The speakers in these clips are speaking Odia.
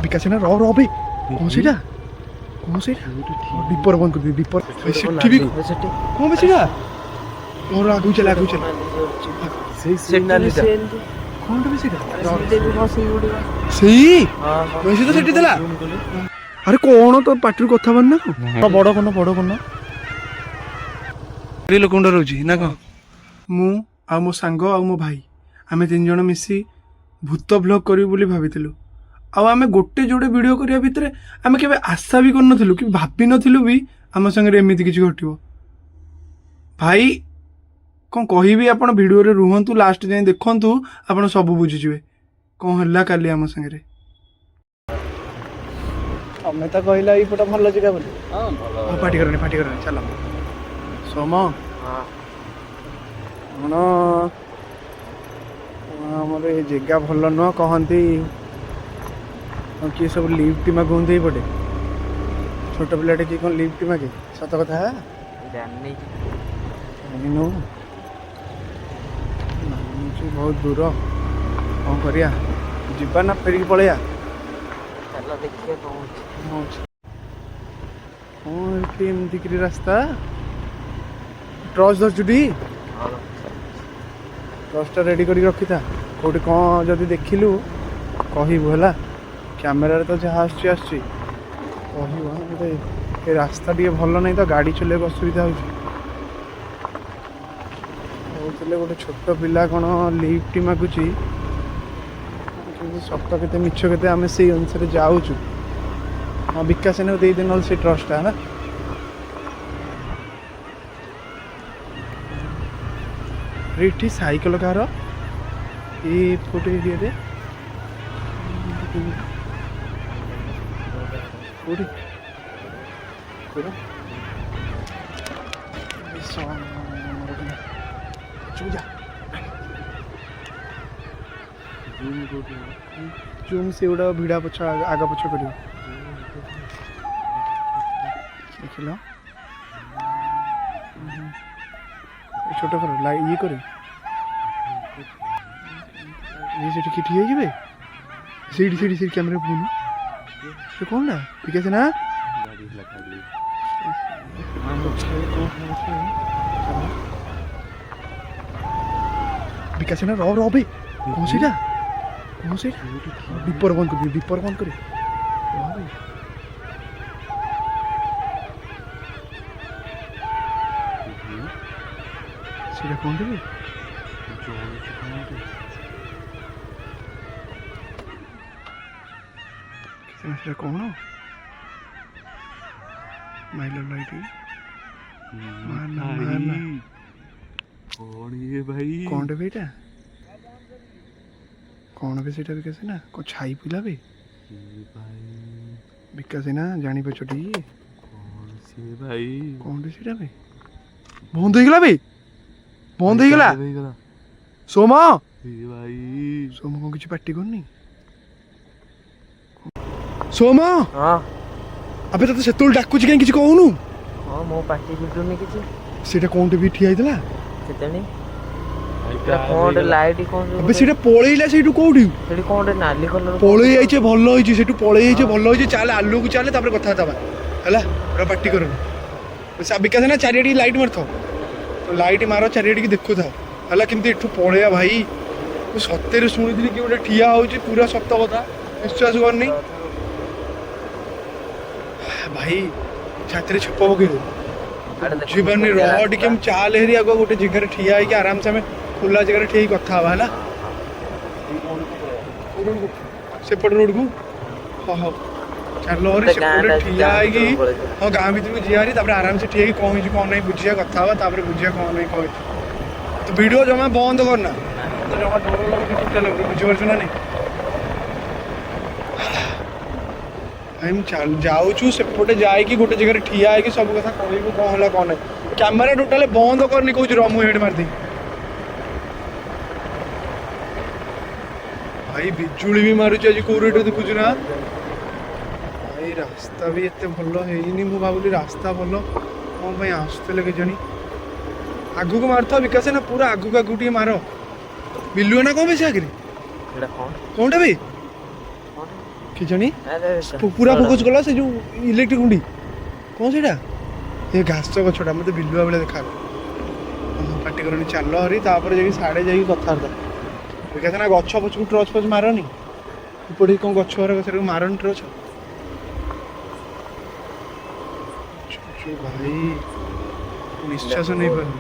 विकास ना रो रो बे कौन सीटा दीपर बंद कर दे दीपर सेठी भी कौन बे सीटा और आगु चला सेठी से कौन बे सीटा सही वैसे तो सेठी देला अरे कौन तो पार्टी कथा बन ना बड़ कोन लोक रोजी ना कौन मु आ मो सांग आ मो भाई आमे 3 जण मिसी भूत ब्लॉग करी बोली भाबिथिलु आमे गोटे जोड़े वीडियो करिया भितरे आमे केबे आशा भी कर नथिलु कि भाबी नथिलु भी आम संगे एमिति किछि घटिबो भाई कौन कहबी आपण वीडियो रे रुहंतु लास्ट जाय देखंतु आपण सब बुझि जिवे कौन हल्ला काली आम संगे हमें तो कहला ई पटा भल जगह बोली हां भल पार्टी करने चलो सोम हां मन हमर ए जगह भल न कहंती किए सब लिफ्ट मागुंदे पटे छोट पिलाटे कि कौन लिफ्ट मागे सत कथा नो बहुत दूर कौन करिया जीवा ना फेरिक पलैया देखिए रास्ता ट्रच धरचुटी ट्रचटा रेडी कर रखी था कौटे कौन जदि देखिलु कहबू है कैमेरा तो जहाँ आसुच्ची कहते रास्ता टे भल नहीं तो गाड़ी चलने असुविधा होते गोटे छोट पिला कौन लिफ्ट मागुची सत के मिछ के आम से अनुसार जाऊँ हाँ विकास ने दे दिन से ट्रस्टा है ना ये साइकिल कार ये फोटो एरिया जूम से गोटा भिड़ा पछ आग पछ कर देख लो छोट कर ये कर सीढ़ी कैमरा फोन से कौन ना विकास ना विकास ना रो रो बे कौन सीटा दीपर बंद कर सीटा कौन देबे कितना कौन माइल लाइट मारना कौन ये भाई कौन रे बेटा कौन बे सीटा विकास ना कौन छाई पिला बे विकास ना जानी पछटी कौन से भाई कौन रे सीटा बे बंद हो गला सोमा भाई सोम को किसी पार्टी करनी सोमा हां अबे तो सेतुल डाकुची कहीं किसी कहूनु हां मो पार्टी बिटुनी किसी सेटा कोनटे भी ठिया आइतला सेतनी कोन लाइट कोन अबे सेटा पळेइला सेटु कोउठी सेठी कोन नाली कलर पळेइ आइचे भल्लो होइची सेटु पळेइ आइचे भल्लो होइची चाल आलू को चाले तापर कथा तबा हला रा पार्टी करन विकास ना चारिडी लाइट मारथो तो लाइट मारो चारिडी की देखु था हला किंतु एठु पळेया भाई मु सत्तेरे सुनिदिली कि ओटा ठिया होइची पूरा सत्य कथा विश्वास करनी भाई छात्र छप पके जीवन रह टी चाल हेरी आग गोटे जगह ठिया है आराम से खुला जगह ठीक कथा है सेपट रोड को हाँ हाँ चल सेपटे ठिया है हाँ गाँ भर को जीवारी आराम से ठीक कौन कौन नहीं बुझिया कथा बुझिया कौन नहीं कह तो वीडियो जमा बंद करना जमा बुझीपार ना नहीं चल जाऊँ सेपटे जाकि गोटे जगह ठिया है सब कथा कहू कौन है कौन है कैमेरा टोटाल बंद करनी कौन रमु हेड मारदी भाई बिजुली भी मारुच आज कौ रेट देखुचु ना भाई रास्ता भी एत भल है भावुली रास्ता भल कौन आसुले के जानी आगू को मार विकास ना पूरा आगू को आगू मार बिलुआ ना कौन बेस आगे कौनटा भाई କେଜାଣି ଆରେ ପୁରା ଫୋକସ୍ କଲା ସେ ଯୋଉ ଇଲେକ୍ଟ୍ରିକ୍ ଗୁଣ୍ଡି କ'ଣ ସେଇଟା ଏ ଘାସ ଗଛଟା ମୋତେ ବିଲୁଆ ବେଳେ ଦେଖାଗଲା ପାଟି କରନି ଚାଲ ହରି ତାପରେ ଯାଇକି ସାଡ଼େ ଯାଇକି କଥାବାର୍ତ୍ତା ବିକାଶ ନା ଗଛ ପଛକୁ ଟ୍ରଚ୍ ଫଚ୍ ମାରନି ଏପଟେ କ'ଣ ଗଛ ଘର ଗଛରେ ମାରନି ଟ୍ରଚ୍ ଭାଇ ନିଶ୍ୱାସ ନେଇପାରୁନି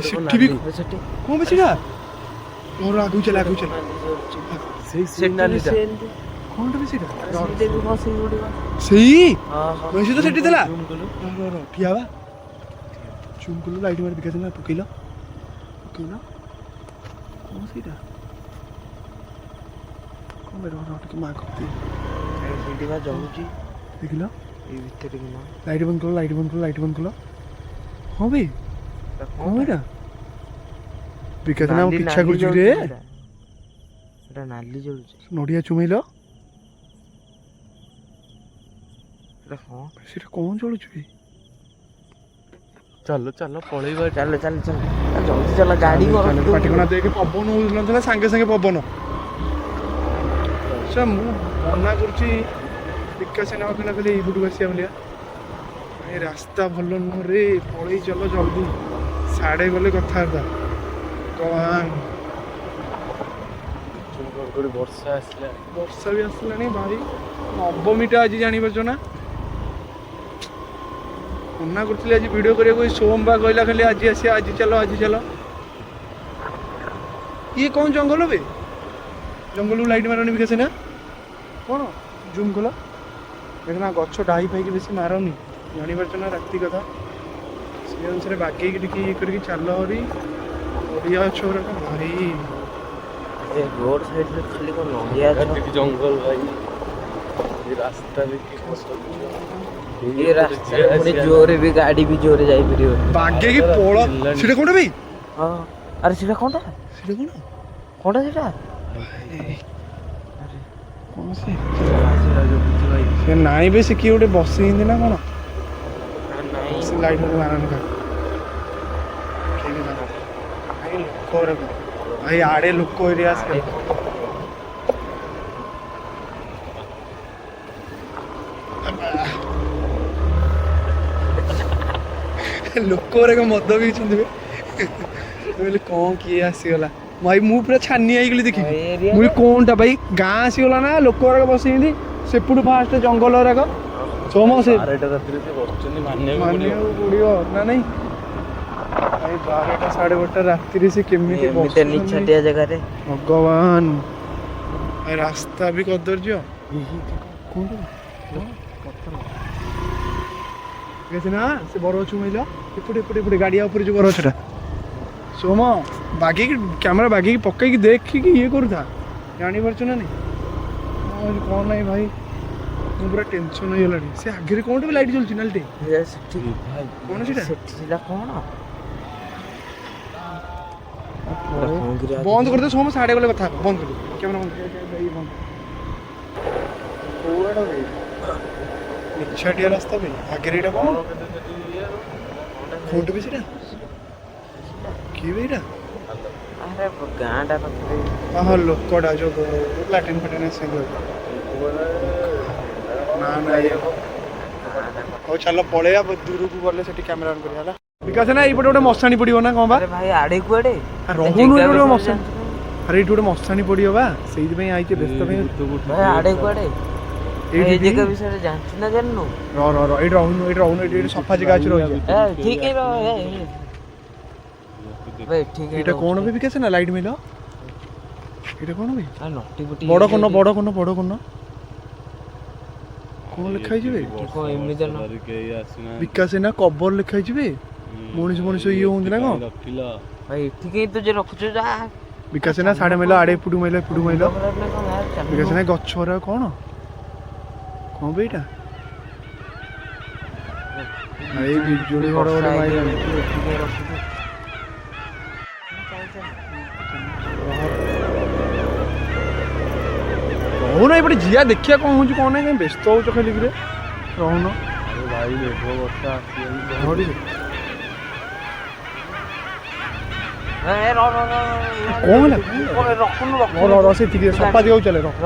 ସେଠି ବି ସେଠି କ'ଣ ବେ ସେଇଟା ମୋର ଆଗକୁ ଚାଲ ସେଠି କ'ଣଟା ବେ ସେଇଟା ବି ବସି ଉଡ଼ିବ ସେଇ ହଁ ହଁ ମହିଷି ତ ସେଠି ଥିଲା ଜୁମ୍ କଲୁ। ଠିଆ ବା ଚୁମ୍ କଲୁ ଲାଇଟ୍ ମାରି ବିକାଶ ନା ପକେଇଲ କ'ଣ ସେଇଟା କ'ଣ ଟିକେ ମା କରିଦିଏ ସେଇଠି ବା ଜଳୁଛି ଦେଖିଲ ଏଇ ଭିତରେ କି ନା ଲାଇଟ୍ ବନ୍ଦ କଲ ହଁ ବେ କ'ଣ ଏଇଟା ବିକାଶ ନା ନାଲି ପିଛା କରୁଛି ଜଳୁଛି ରେ ଏଇଟା। ଏଇଟା ନାଲି ଜଳୁଛି ନଡ଼ିଆ ଚୁମେଇଲ ଏଇଟା କ'ଣ ସେଇଟା କ'ଣ ଜଳୁଛି ବେ ଚାଲ ପଳେଇବା ଚାଲ ଜଲ୍ଦି ଚାଲ ଗାଡ଼ି କର ପାଟିକଣା ଦେଇକି ପବନ ହଉନଥିଲା ସାଙ୍ଗେ ସାଙ୍ଗେ ପବନ ଆଚ୍ଛା ମୁଁ ମନା କରୁଛି ବିକାଶ ନା କହିଲା କହିଲେ ଏଇପଟକୁ ଆସିବା ବୋଲିଆ ଏ ରାସ୍ତା ଭଲ ନୁହଁ ରେ ପଳେଇ ଚାଲ ଜଲ୍ଦି ସାଡ଼େ ଗଲେ କଥାବାର୍ତ୍ତା ଭଗବାନ ବର୍ଷା ଆସିଲା ବର୍ଷା ବି ଆସିଲାଣି ଭାଇ ନବମୀଟା ଆଜି ଜାଣିପାରୁଛ ନା ମନା କରୁଥିଲି ଆଜି ଭିଡ଼ିଓ କରିବାକୁ ଏଇ ସୋମବା କହିଲା ଖାଲି ଆଜି ଆସିବା ଆଜି ଚାଲ ଇଏ କ'ଣ ଜଙ୍ଗଲ ବେ ଜଙ୍ଗଲକୁ ଲାଇଟ୍ ମାରନି ବିକାଶ ନା କ'ଣ ଜୁମ୍ କଲ ଦେଖନା ଗଛ ଡାହି ପାଇକି ବେଶୀ ମାରନି ଜାଣିପାରୁଛ ନା ରାତି କଥା ସେ ଅନୁସାରେ ବାଗେଇକି ଟିକେ ଇଏ କରିକି ଚାଲ ହରି ଓଡ଼ିଆ ଗଛ ଗୁଡ଼ାକ ଭାରି ଏ ରୋଡ ସାଇଡରେ ଖାଲି କ'ଣ ନଡ଼ିଆ ଗଛ ଜଙ୍ଗଲ ଭାଇ ଏ ରାସ୍ତା ବି ଏ ରାସ୍ତାରେ ପୁଣି ଜୋରେ ବି ଗାଡ଼ି ବି ଜୋରେ ଯାଇପାରିବ ବାଗେଇକି ପଳ ସେଇଟା କୋଉଟା ବେ ହଁ ଆରେ ସେଇଟା ସେଇଟା କ'ଣଟା ସେଇଟା କ'ଣ ସେ ନାଇଁ ବେ ସେ କିଏ ଗୋଟେ ବସେଇନ୍ତି ନା କ'ଣ ସେ ଲାଇଟ୍ ମାରନି ଲୋକ ଭାଇ ଆଡ଼େ ଲୋକ ଏରିଆ ଆସେ ଲୋକ ଗୁଡ଼ାକ ମଦ ପିଇଛନ୍ତି କହିଲେ କ'ଣ କିଏ ଆସିଗଲା ଭାଇ ମୁଁ ପୁରା ଛାନି ହେଇଗଲି ଦେଖିକି ମୁଁ କ'ଣଟା ଭାଇ ଗାଁ ଆସିଗଲା ନା ଲୋକ ଗୁଡ଼ାକ ବସେଇନ୍ତି ସେପଟୁ ଫାଷ୍ଟ ଜଙ୍ଗଲ ଗୁଡ଼ାକ ସୋମ ସେ ମାନିବାକୁ ପଡ଼ିବ ନା ନାଇଁ ଭାଇ 12ଟା 12:30 ରାତିରେ ସେ କେମିତି ନିଛାଟିଆ ଜାଗାରେ ଭଗବାନ ରାସ୍ତା ବି କଦର୍ଯ୍ୟ ନା ସେ ବର ଗଛ ମିଳିଲ ଏପଟେ ଗାଡ଼ିଆ ଉପରେ ଯୋଉ ବର ଗଛଟା ସୋମ ବାଗେଇକି କ୍ୟାମେରା ବାଗେଇକି ପକେଇକି ଦେଖିକି ଇଏ କରୁଥା ଜାଣିପାରୁଛ ନା ନାଇଁ କ'ଣ ନାହିଁ ଭାଇ ମୁଁ ପୁରା ଟେନସନ୍ ହେଇଗଲାଣି ସେ ଆଗରେ କ'ଣଟା ବି ଲାଇଟ୍ ଜଳୁଛି ନାଲିଟେ କ'ଣ ସେଇଟା ସେଟା କ'ଣ ବନ୍ଦ କରିଦେ ସୋମ ସାଡ଼େ ଗଲେ କଥା ବନ୍ଦ କରିଦେ କ୍ୟାମେରା ବନ୍ଦ ନିଛାଟିଆ ରାସ୍ତା ବି ଆଗରେ ଏଇଟା କ'ଣ କୋଉଠି ବି ସେଇଟା କିଏ ବି ଏଇଟା ଆରେ ଗାଁଟା ପାଖରେ ହଁ ଲୋକଟା ଯୋଉ ଲାଟିନ୍ ଫାଟିନ୍ ଆସେ ନା ହଉ ଚାଲ ପଳେଇବା ଦୂରକୁ ଗଲେ ସେଠି କ୍ୟାମେରା ଅନ୍ କରିବା ହେଲା ବିକାଶ ନା ଏଇପଟେ ଗୋଟେ ମଶାଣି ପଡ଼ିବ ନା କ'ଣ ବା ଆରେ ଭାଇ ଆଡ଼େ କୁଆଡ଼େ ରହୁନୁ ଏଇଠି ଗୋଟେ ମଶାଣି ଆରେ ଏଇଠି ଗୋଟେ ମଶାଣି ପଡ଼ିବ ବା ସେଇଥିପାଇଁ ଆଇଛେ ବ୍ୟସ୍ତ ପାଇଁ ଭାଇ ଆଡ଼େ କୁଆଡ଼େ ଏଇ ଜାଗା ବିଷୟରେ ଜାଣିଛୁ ନା ଜାଣିନୁ ଏଇଠି ରହୁନୁ ଏଇଠି ସଫା ଜାଗା ଅଛି ରହିଯିବ ଠିକ ଭାଇ ଠିକ ଏଇଟା କ'ଣ ବି ବିକାଶ ନା ଲାଇଟ୍ ମିଲ ଏଇଟା କ'ଣ ବି ନଟି ବୁଟି ବଡ଼ କୋନ କ'ଣ ଲେଖା ହେଇଛି ବେ କ'ଣ ଏମିତି ବିକାଶ ନା କବର ଲେଖା ହେଇଛି ବେ ମଣିଷ ଇଏ ହୁଅନ୍ତି ନା କ'ଣ ଭାଇ ଏଠି କେହି ତୁ ଯେ ରଖୁଛୁ ଯା ବିକାଶ ନା ସାଡ଼େ ମାଇଲ ଆଡ଼େ ଏପଟୁ ମାଇଲ ବିକାଶ ନା ଗଛ ଗୁଡ଼ା କ'ଣ ବେ ଏଇଟା ଭାଇ ବିଜୁଳି ଘଡ଼ଘଡ଼ି ମାଇଲାଣି ରହୁନ ଏପଟେ ଯିଆ ଦେଖିଆ କ'ଣ ହେଉଛି କ'ଣ ନାହିଁ କାଇଁ ବ୍ୟସ୍ତ ହେଉଛ ଖାଲିକିରେ ରହୁନ ଭାଇ ବର୍ଷା କ'ଣ ହେଲା ରଖୁନୁ ସେତିକି ସଫା ଦିଆକୁ ଚାଲେ ରଖ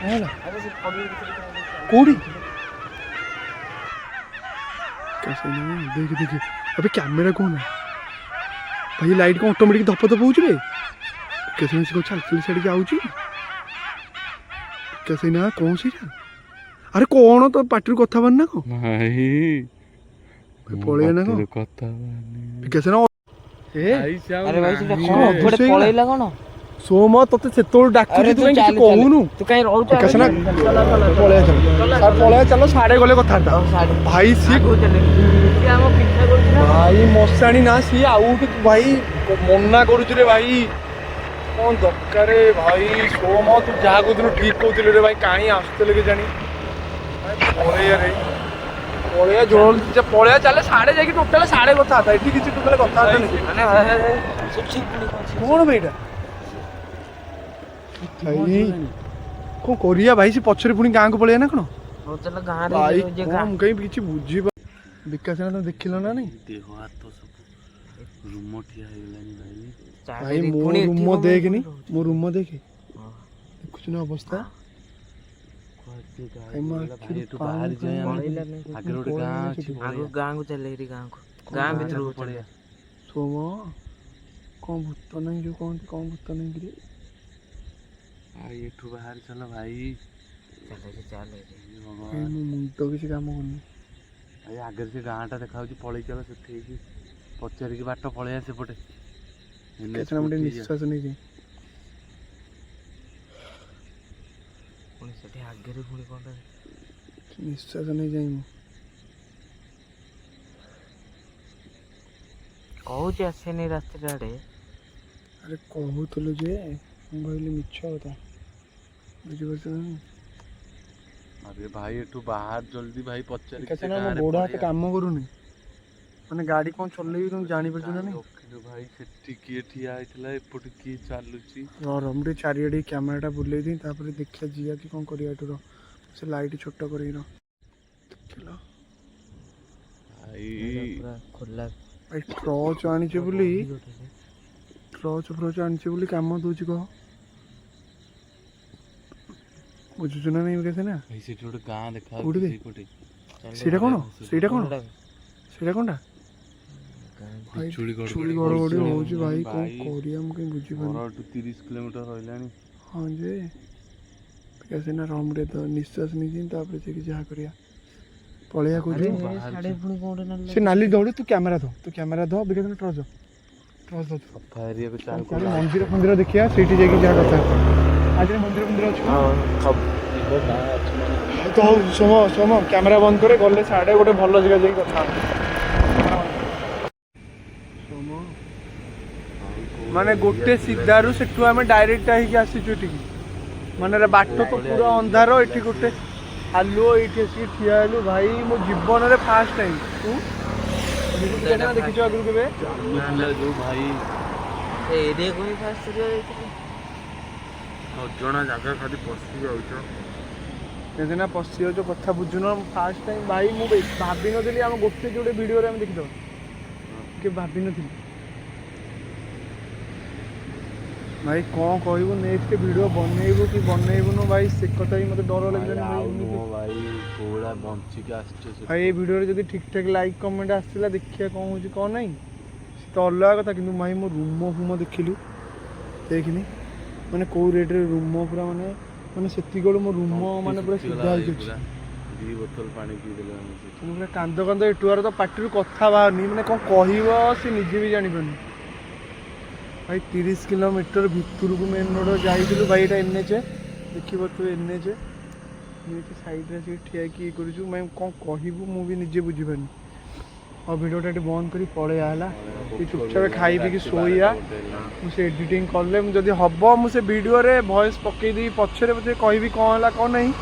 ହେଲା ଆରେ ସେ ପଡି କୋଉଠି कैसे ना देख देख अबे कैमरा कौन है भाई लाइट को ऑटोमेटिक धप धप होउछ बे कैसे ना को चल चल छड़ी आउछ कैसे ना कौन सी अरे कौन तो पाटिर कथा बन ना को भाई पळे ना को कथा बानी कैसे ना ए अरे भाई सेटा कोन थोड़े पळेला कोन सोम तते सेतोल डाकुची तू किछ कहूनु तू काई रहू कैसे ना पळे चल सर पळे चलो साडे गले कथा भाई सी ଆମ ପିଠା କରୁଛି ନା भाई मशाणी ना सी आउट भाई मना करूछ रे भाई कौन दरकार भाई सोम तू जहाँ को ठीक कहते रे भाई कहीं आसते के जानी पलैया जोड़ पलैया चले साढ़े जाकि टोटाल साढ़े कथा था ये किसी टोटाल कथा ମାନେ कौन भाईटा कौन करिया भाई से पछरे पुणी गाँ को पलैया ना कौन ହଉ ଚାଲ ଗାଁରେ भाई ଯେ ଗାଁ कौन कहीं किसी बुझी विकास ना तुम देखिल ना नहीं देह हाथ सब रूम ठिया ହେଇଗଲାଣି ଭାଇ भाई मो रूम देखनी मो रूम देखे कुछ ना अवस्था ଭାଇ ଏଠୁ ବାହାରି ଯାଏ ଆଗରେ ଗୋଟେ ଗାଁ ଅଛି ଆଗ ଗାଁକୁ ଚାଲେ ଏଠି ଗାଁକୁ ଗାଁ ଭିତରକୁ ପଳେଇବା सोम कौन भूत नहीं जो कौन भूत नहीं गिरी ଭାଇ ଏଠୁ ବାହାରି ଚାଲ ଭାଇ ଚାଲେ ଚାଲେ भाई मो मुंड किसी काम करनी ଭାଇ ଆଗରେ ସେ ଗାଁଟା ଦେଖାଯାଉଛି ପଳେଇ ଚାଲ ସେଠିକି ପଚାରିକି ବାଟ ପଳେଇବା ସେପଟେ कैसे ना मुझे निश्वास नहीं थी ପୁଣି ସେଠି ଆଗରେ ପୁଣି କଣଟା निश्वास नहीं जाई मु କହୁଛି ଆସେନି ରାସ୍ତାଟା ଆଡ଼େ अरे कहूलु जे ମୁଁ କହିଲି ମିଛ କଥା ବୁଝିପାରୁଛ ନା अरे भाई ଏଠୁ ବାହାର ଜଲ୍ଦି ଭାଇ ପଚାରିକି कैसे ना ମୋ ଗୋଡ଼ ହାତ କାମ କରୁନି ମାନେ ଗାଡ଼ି କ'ଣ ଚଲେଇବି ତମେ ଜାଣିପାରୁଛ ନା ନାଇଁ ଭାଇ ସେଠି କିଏ ଠିଆ ହେଇଥିଲା ଏପଟେ କିଏ ଚାଲୁଛି ରହ ମୁଁ ଟିକେ ଚାରିଆଡ଼େ କ୍ୟାମେରାଟା ବୁଲେଇ ଦିଏ ତାପରେ ଦେଖିବା ଯିବା କି କ'ଣ କରିବା ଏଠୁ ସେ ଲାଇଟ୍ ଛୋଟ କରିକି ଦେଖିଲ ଭାଇ ପୁରା ଖୋଲା ଭାଇ ଟର୍ଚ୍ଚ ଆଣିଛେ ବୋଲି ଟର୍ଚ୍ଚ ଆଣିଛେ ବୋଲି କାମ ଦେଉଛି କହ ବୁଝୁଛୁ ନା ନାଇଁ କେତେ ନା ଭାଇ ସେଠି ଗୋଟେ ଗାଁ ଦେଖା କୋଉଠି ବେ? ସେଇପଟେ ସେଇଟା କ'ଣ ସେଇଟା କ'ଣ ସେଇଟା କ'ଣଟା ଭାଇ ଚୁଳି ଚୁଳି ଗଡ଼ବଡ଼ି ହେଉଛି ଭାଇ କ'ଣ କରିବା ମୁଁ କାହିଁ ବୁଝିପାରୁନି ଘରଠୁ 30 କିଲୋମିଟର ରହିଲାଣି ହଁ ଯେ कैसे ना रम रे तो निश्वास नहीं दिन तापर से कि जहाँ करिया पळेया कोजू ସାଡ଼େ ପୁଣି କୋଉଠି ନହେଲେ से नाली दौड़े तू कैमरा दो बिकज ना ट्रॉस दो ସଫା ଏରିଆକୁ ଚାଲ काले मंदिर मंदिर देखिया सेठी जाके जहाँ कथा आज मंदिर मंदिर अछि तो सोम सोम कैमरा बंद करे गले साडे गोटे भल जगह जाई कथा सोम माने गोटे सीधारू सेठू आमे डायरेक्ट आही आसीचु ठीक माने बाट तो पूरा अंधार एठी गोटे आलुओ एठी आसी ठिया हेलु भाई मो जीवन रे फास्ट टाइम तू देखिছো आगु केबे ଯୋଉ ଭାଇ ସେ ଏରିଆକୁ ହିଁ ଫାଷ୍ଟ କରିବା ଯାଇଥିଲି ଅଜଣା ଜାଗା ଖାଲି ପଶି ଯାଉଛ କେଦିନା ପଶି ଯାଉଛ କଥା ବୁଝୁନ ଫାଷ୍ଟ ଟାଇମ୍ ଭାଇ ମୁଁ ଭାବି ନଥିଲି ଆମ ଗୋଟେ ଯୋଉଟେ ଭିଡ଼ିଓରେ ଆମେ ଦେଖିଦେବା କି ଭାବି ନଥିଲି ଭାଇ କ'ଣ କହିବୁ ନେକ୍ସଟ ଭିଡ଼ିଓ ବନେଇବୁ କି ବନେଇବୁନୁ ଭାଇ ସେ କଥା ହିଁ ମୋତେ ଡର ଲାଗିଲାନି ଭାଇ କୋଉଳା ବଞ୍ଚିକି ଆସିଛ ଭାଇ ଏ ଭିଡ଼ିଓରେ ଯଦି ଠିକ୍ ଠାକ୍ ଲାଇକ୍ କମେଣ୍ଟ ଆସିଥିଲା ଦେଖିବା କ'ଣ ହେଉଛି କ'ଣ ନାହିଁ ସେ ତ ଅଲଗା କଥା କିନ୍ତୁ ଭାଇ ମୋ ରୁମ ଫୁମ ଦେଖିଲୁ ଦେଖିନି ମାନେ କେଉଁ ରେଟ୍ରେ ରୁମ ପୁରା ମାନେ ମାନେ ସେତିକି ବେଳୁ ମୋ ରୁମ ମାନେ ପୁରା ସିଧା ହେଇକି ଅଛି 2 ବୋତଲ ପାଣି ପିଇଦେଲେ ଆମେ ମୁଁ ପୁରା କାନ୍ଦ ଏଠୁଆର ତ ପାଟିରୁ କଥା ବାହାରୁନି ମାନେ କ'ଣ କହିବ ସେ ନିଜେ ବି ଜାଣିପାରୁନି भाई 30 किलोमीटर भितर को मेन रोड जाइलु भाई एटा एनएच देखिपरु एनएच साइड रे ठिया कि करूँ मैं कौन कहबू मु भी निजे बुझीपारनी और भिडियोटा ये बंद कर पलैया है चुपचाप खाई पी शोया मुझे एडिटिंग कले जदि हम मुझे भिडियो वॉइस पकईदी पछरे पछे कहबी कौन है कौन नहीं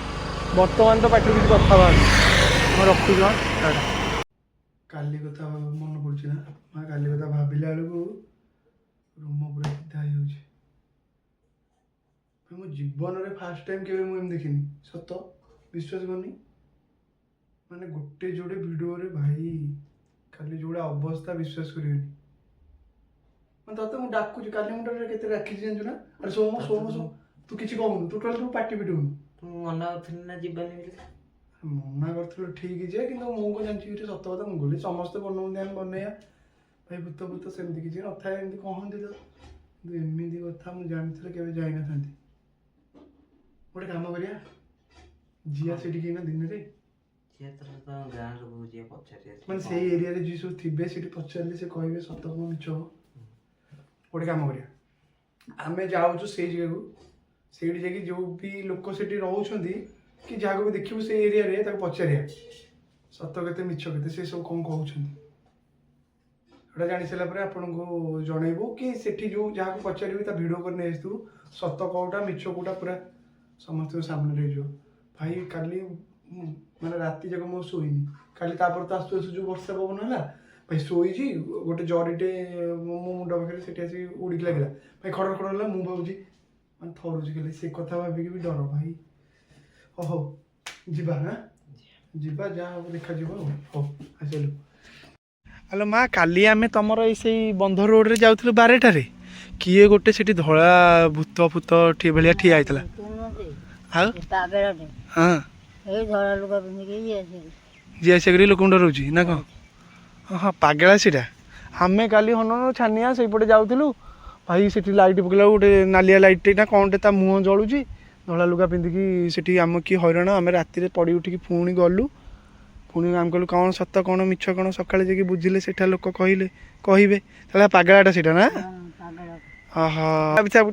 बर्तमान तो पार्टी किसी कथा बाहर मैं रखुच काली कथा मन पड़े ना काली कथा भाविला बेलू रूम पूरा सीधा हो मो जीवन रे फास्ट टाइम केबे मु एम देखिनी सत विश्वास करनी माने गोटे जोड़े वीडियो रे भाई खाली जोड़ा अवस्था विश्वास करियोनी मैं तते मु डाकू काली मुंडा रे केते राखी जानजु ना अरे सोम सोम सोम तू किछि कहूनु टोटल तू पार्टी पिटुनु ମୁଁ ମନା କରୁଥିଲି ନା ଯିବାନି ବୋଲି। ମନା କରିଥିଲୁ ଠିକ୍ ଯେ, କିନ୍ତୁ ମୁଁ କଣ ଜାଣିଛି ଏଠି ସତ କଥା। ମୁଁ କହିଲି ସମସ୍ତେ ବନଉଛନ୍ତି ଆମେ ବନେଇବା। ଭାଇ ଭୂତ ସେମିତି କିଛି ନଥାଏ, ଏମିତି କହନ୍ତି ତ, କିନ୍ତୁ ଏମିତି କଥା ମୁଁ ଜାଣିଥିଲେ କେବେ ଯାଇନଥାନ୍ତି। ଗୋଟେ କାମ କରିବା, ଯିଆ ସେଠିକି ନା ଦିନରେ, ସିଏ ତ ଗାଁ ଲୋକକୁ ଯିଏ ପଚାରି ମାନେ ସେଇ ଏରିଆରେ ଯିଏ ସବୁ ଥିବେ ସେଠି ପଚାରିଲେ ସେ କହିବେ ସତ କଣ ମିଛ କଣ। ଗୋଟେ କାମ କରିବା, ଆମେ ଯାଉଛୁ ସେଇ ଜାଗାକୁ, ସେଇଠି ଯାଇକି ଯୋଉ ବି ଲୋକ ସେଠି ରହୁଛନ୍ତି କି ଯାହାକୁ ବି ଦେଖିବୁ ସେଇ ଏରିଆରେ ତାକୁ ପଚାରିବା ସତ କେତେ ମିଛ କେତେ ସେ ସବୁ କଣ କହୁଛନ୍ତି। ସେଟା ଜାଣି ସାରିଲା ପରେ ଆପଣଙ୍କୁ ଜଣେଇବୁ, କି ସେଠି ଯୋଉ ଯାହାକୁ ପଚାରିବି ତା ଭିଡ଼ିଓ କରି ନେଇ ଆସିଥିବୁ, ସତ କୋଉଟା ମିଛ କୋଉଟା ପୁରା ସମସ୍ତଙ୍କ ସାମ୍ନାରେ ହେଇଯିବ। ଭାଇ କାଲି ମାନେ ରାତି ଯାକ ମୁଁ ଶୋଇନି, କାଲି ତାପରେ ତ ଆସୁ ଆସୁ ଯୋଉ ବର୍ଷା ପବନ ହେଲା, ଭାଇ ଶୋଇଛି, ଗୋଟେ ଜରିଟେ ମୋ ମୁଣ୍ଡ ପାଖରେ ସେଠି ଆସିକି ଉଡ଼ିକି ଲାଗିଲା, ଭାଇ ଖଡ ଖଡ ହେଲା, ମୁଁ ଭାବୁଛି ମାନେ ଥରୁଛି ଖାଲି ସେ କଥା ଭାବିକି ବି ଡର ଭାଇ। ହଉ ଯିବା, ନା ଯିବା, ଯାହା ହବ ଦେଖାଯିବ। ହଉ ଆସିଲୁ। ହ୍ୟାଲୋ ମା, କାଲି ଆମେ ତମର ଏଇ ସେଇ ବନ୍ଧ ରୋଡ଼ରେ ଯାଉଥିଲୁ 12ଟାରେ, କିଏ ଗୋଟେ ସେଠି ଧଳା ଭୂତ ଭଳିଆ ଠିଆ ହେଇଥିଲା। ଆଉ ହଁ ଯିଏ ଆସିବା କରି ଲୋକଙ୍କୁ ଡରଉଛି ନା କ'ଣ? ହଁ ପାଗଳା ସେଇଟା। ଆମେ କାଲି ଛାନିଆ ସେଇପଟେ ଯାଉଥିଲୁ, ଭାଇ ସେଠି ଲାଇଟ୍ ପକେଇଲା ଗୋଟେ ନାଲିଆ ଲାଇଟ୍ଟେ ନା କ'ଣଟେ ତା ମୁହଁ ଜଳୁଛି, ଧଳା ଲୁଗା ପିନ୍ଧିକି ସେଠି ଆମ କି ହଇରାଣ। ଆମେ ରାତିରେ ପଡ଼ି ଉଠିକି ପୁଣି ଗଲୁ, ପୁଣି ଆମେ କହିଲୁ କ'ଣ ସତ କ'ଣ ମିଛ କ'ଣ, ସକାଳେ ଯାଇକି ବୁଝିଲେ ସେଠା ଲୋକ କହିବେ ତାହେଲେ ପାଗଳାଟା ସେଇଟା ନା।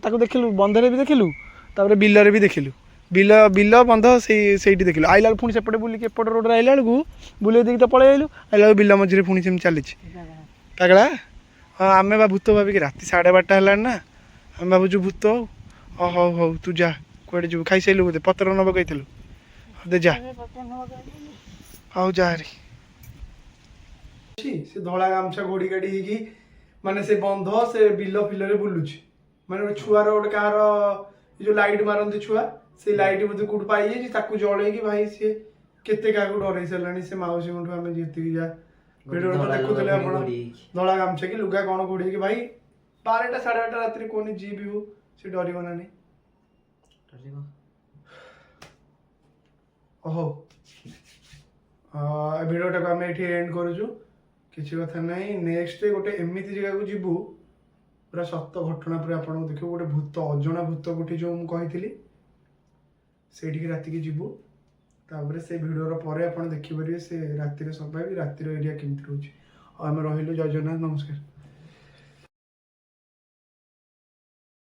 ତାକୁ ଦେଖିଲୁ, ବନ୍ଧରେ ବି ଦେଖିଲୁ, ତାପରେ ବିଲରେ ବି ଦେଖିଲୁ, ବିଲ ବନ୍ଧ ସେଇଠି ଦେଖିଲୁ। ଆଇଲା ବେଳକୁ ପୁଣି ସେପଟେ ବୁଲିକି ଏପଟ ରୋଡ଼ରେ ଆଇଲା ବେଳକୁ ବୁଲେଇ ଦେଇକି ତ ପଳେଇ ଆଇଲୁ, ଆଇଲା ବେଳକୁ ବିଲ ମଝିରେ ପୁଣି ସେମିତି ଚାଲିଛି ପାଗଳା। ହଁ ଆମେ ବା ଭୂତ ଭାବିକି ରାତି 12:30 ହେଲାଣି ନା, ଆମେ ଭାବୁଛୁ ଭୂତ। ହଉ ତୁ ଯା, କୁଆଡ଼େ ଯିବୁ? ଖାଇସାରିଲୁ ବୋଧେ, ପତ୍ର ନେବାକୁ କହିଥିଲୁ, ଦେ ଯା। ହଉ ଯା ହାରି। ସେ ଧଳା ଗାମୁଛା ଘୋଡ଼ି ଗାଡ଼ି ହେଇକି ମାନେ ସେ ବନ୍ଧ ସେ ବିଲ ଫିଲରେ ବୁଲୁଛି, ମାନେ ଗୋଟେ ଛୁଆର ଗୋଟେ କାହାର ଯୋଉ ଲାଇଟ୍ ମାରନ୍ତି ଛୁଆ, ସେଇ ଲାଇଟ୍ ବୋଧେ କୋଉଠୁ ପାଇଯାଇଛି, ତାକୁ ଜଳେଇକି ଭାଇ ସିଏ କେତେ କାହାକୁ ଡରେଇ ସାରିଲାଣି। ସେ ମାଉସୀଙ୍କଠୁ ଆମେ ଯେତିକି ଯା ଭିଡ଼ିଓରେ ତ ଦେଖୁଥିଲେ ଆପଣ, ଧଳା ଗାମୁଛା କି ଲୁଗା କ'ଣ ଘୋଡ଼େଇକି ଭାଇ 12ଟା 12:30 ରାତିରେ କୁହନି ଯିଏ ବି ହଉ ସେ ଡରିବ ନା ନାହିଁ। ହଉ ଭିଡ଼ିଓଟାକୁ ଆମେ ଏଠି ଏଣ୍ଡ କରୁଛୁ, କିଛି କଥା ନାହିଁ। ନେକ୍ସଟ ଗୋଟେ ଏମିତି ଜାଗାକୁ ଯିବୁ, ପୁରା ସତ ଘଟଣା ପୁରା ଆପଣଙ୍କୁ ଦେଖିବୁ, ଗୋଟେ ଭୂତ, ଅଜଣା ଭୂତ କୋଠି ଯୋଉ ମୁଁ କହିଥିଲି ସେଇଠିକି ରାତିକି ଯିବୁ। ତାପରେ ସେ ଭିଡ଼ିଓର ପରେ ଆପଣ ଦେଖିପାରିବେ ସେ ରାତିରେ ସର୍ଭାଇଭ୍, ରାତିର ଏରିଆ କେମିତି ରହୁଛି। ଆଉ ଆମେ ରହିଲୁ, ଜୟ ଜଗନ୍ନାଥ, ନମସ୍କାର।